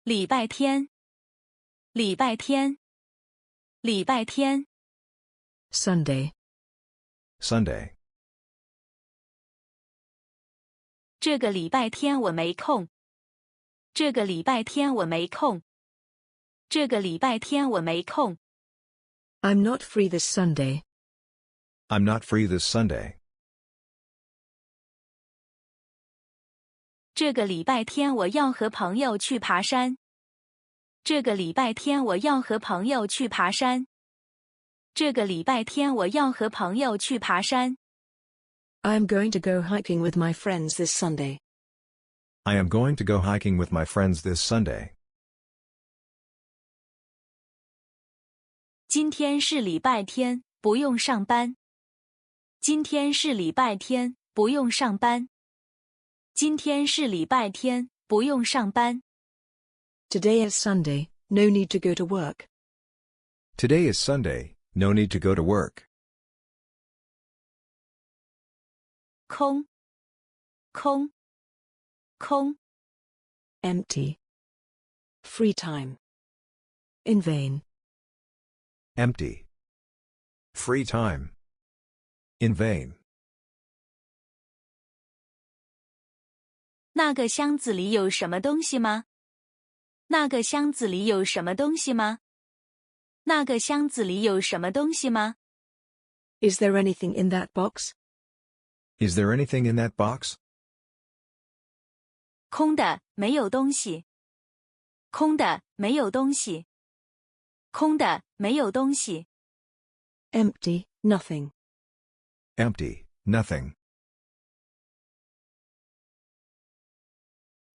礼拜天，礼拜天，礼拜天。Sunday. Sunday. 这个礼拜天我没空。这个礼拜天我没空。这个礼拜天我没空。I'm not free this Sunday. I'm not free this Sunday. 这个礼拜天我要和朋友去爬山。这个礼拜天我要和朋友去爬山。这个礼拜天我要和朋友去爬山。I am going to go hiking with my friends this Sunday. I am going to go hiking with my friends this Sunday. 今天是礼拜天，不用上班。今天是礼拜天，不用上班。今天是礼拜天，不用上班。Today is Sunday, no need to go to work. Today is Sunday, no need to go to work. 空，空，空。Empty. Free time. In vain. Empty. Free time. In vain. 那个箱子里有什么东西吗？那个箱子里有什么东西吗？那个箱子里有什么东西吗？ Is there anything in that box? Is there anything in that box? 空的，没有东西。空的，没有东西。空的，没有东西。Empty, nothing. Empty, nothing.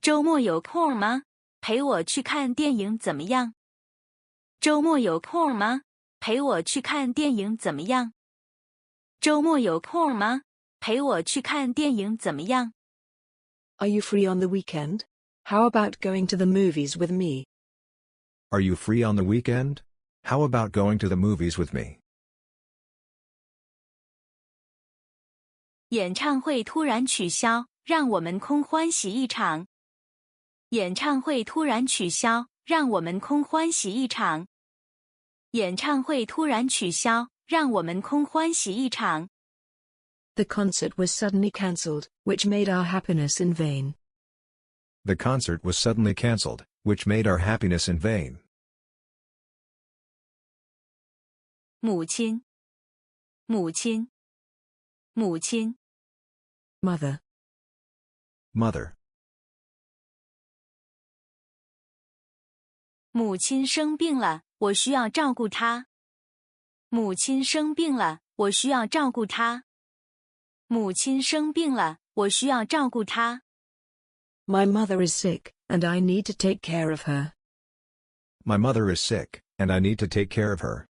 周末有空吗？陪我去看电影怎么样？周末有空吗？陪我去看电影怎么样？周末有空吗？陪我去看电影怎么样？ Are you free on the weekend? How about going to the movies with me? Are you free on the weekend? How about going to the movies with me? 演唱会突然取消，让我们空欢喜一场。演唱会突然取消，让我们空欢喜一场。演唱会突然取消，让我们空欢喜一场。The concert was suddenly cancelled, which made our happiness in vain. The concert was suddenly cancelled, which made our happiness in vain. 母亲，母亲，母亲。Mother. Mother. 母亲生病了，我需要照顾她。母亲生病了，我需要照顾她。母亲生病了，我需要照顾她。My mother is sick, and I need to take care of her. My mother is sick, and I need to take care of her.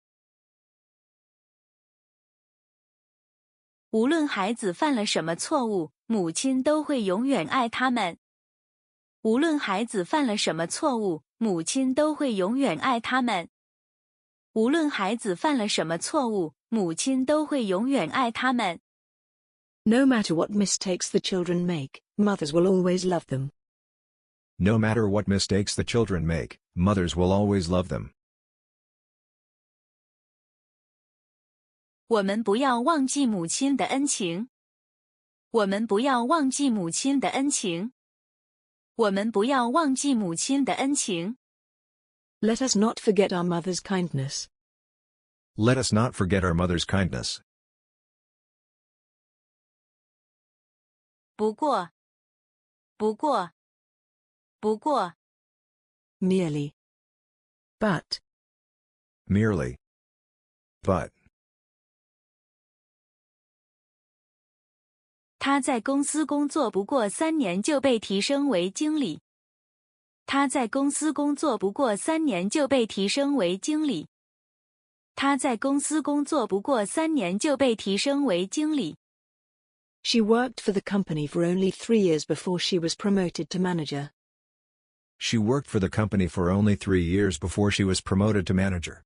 无论孩子犯了什么错误，母亲都会永远爱他们。无论孩子犯了什么错误，母亲都会永远爱他们。无论孩子犯了什么错误，母亲都会永远爱他们。No matter what mistakes the children make, mothers will always love them. No matter what mistakes the children make, mothers will always love them. 我们不要忘记母亲的恩情。我们不要忘记母亲的恩情。我们不要忘记母亲的恩情。Let us not forget our mother's kindness. Let us not forget our mother's kindness. 不过，不过，不过。Merely. But. Merely. But. 他在公司工作不过3年就被提升为经理。他在公司工作不过3年就被提升为经理。他在公司工作不过3年就被提升为经理。She worked for the company for only 3 years before she was promoted to manager. She worked for the company for only 3 years before she was promoted to manager.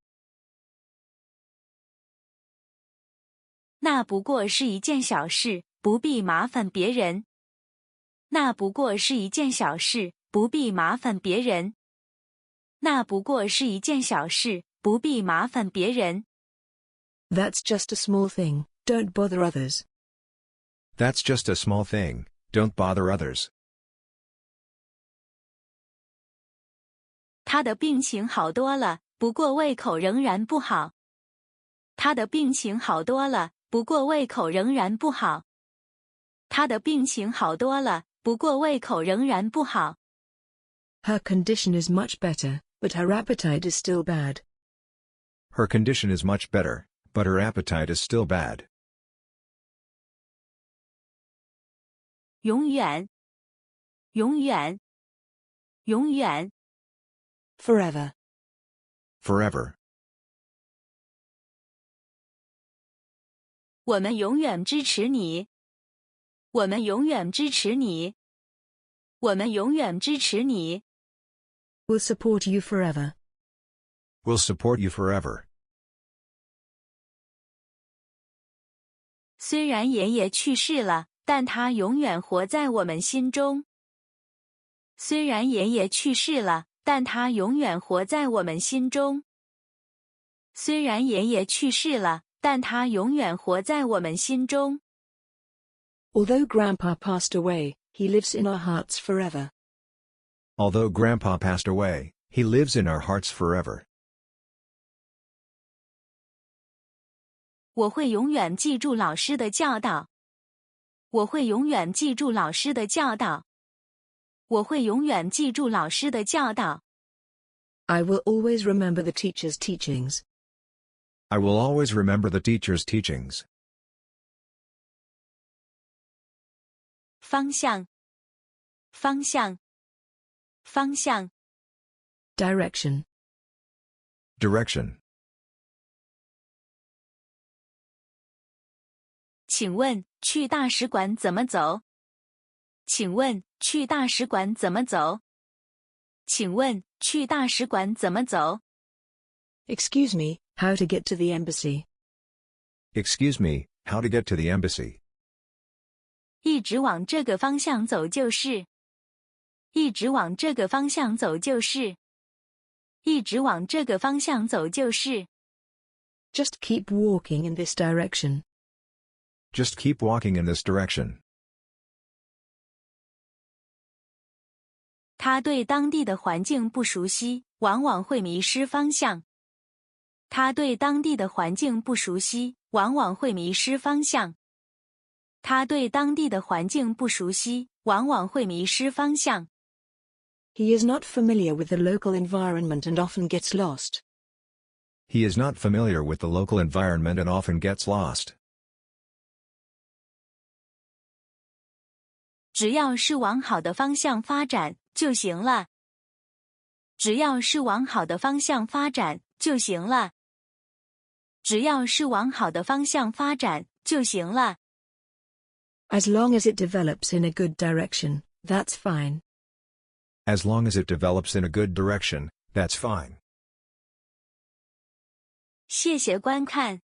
那不过是一件小事，不必麻烦别人。那不过是一件小事，不必麻烦别人。那不过是一件小事，不必麻烦别人。That's just a small thing, don't bother others. That's just a small thing, don't bother others. 他的病情好多了，不过胃口仍然不好。他的病情好多了，不过胃口仍然不好。他的病情好多了，不过胃口仍然不好。Her condition is much better, but her appetite is still bad. Her condition is much better, but her appetite is still bad. 永远，永远，永远。Forever. Forever. 我们永远支持你。我们永远支持你。我们永远支持你。We'll support you forever. We'll support you forever. 虽然爷爷去世了，但他永远活在我们心中。虽然爷爷去世了，但他永远活在我们心中。虽然爷爷去世了，但他永远活在我们心中。Although Grandpa passed away, he lives in our hearts forever. Although Grandpa passed away, he lives in our hearts forever. 我会永远记住老师的教导。我会永远记住老师的教导。我会永远记住老师的教导。I will always remember the teacher's teachings. I will always remember the teacher's teachings. 方向，方向，方向。Direction. Direction. 请问去大使馆怎么走？请问去大使馆怎么走？请问去大使馆怎么走？ Excuse me, how to get to the embassy? Excuse me, how to get to the embassy? 一直往这个方向走就是。一直往这个方向走就是。一直往这个方向走就是。Just keep walking in this direction. Just keep walking in this direction. 他对当地的环境不熟悉，往往会迷失方向。他对当地的环境不熟悉，往往会迷失方向。他对当地的环境不熟悉，往往会迷失方向。He is not familiar with the local environment and often gets lost. He is not familiar with the local environment and often gets lost. 只要是往好的方向发展就行了。只要是往好的方向发展就行了。只要是往好的方向发展就行了。As long as it develops in a good direction, that's fine. As long as it develops in a good direction, that's fine. 谢谢观看。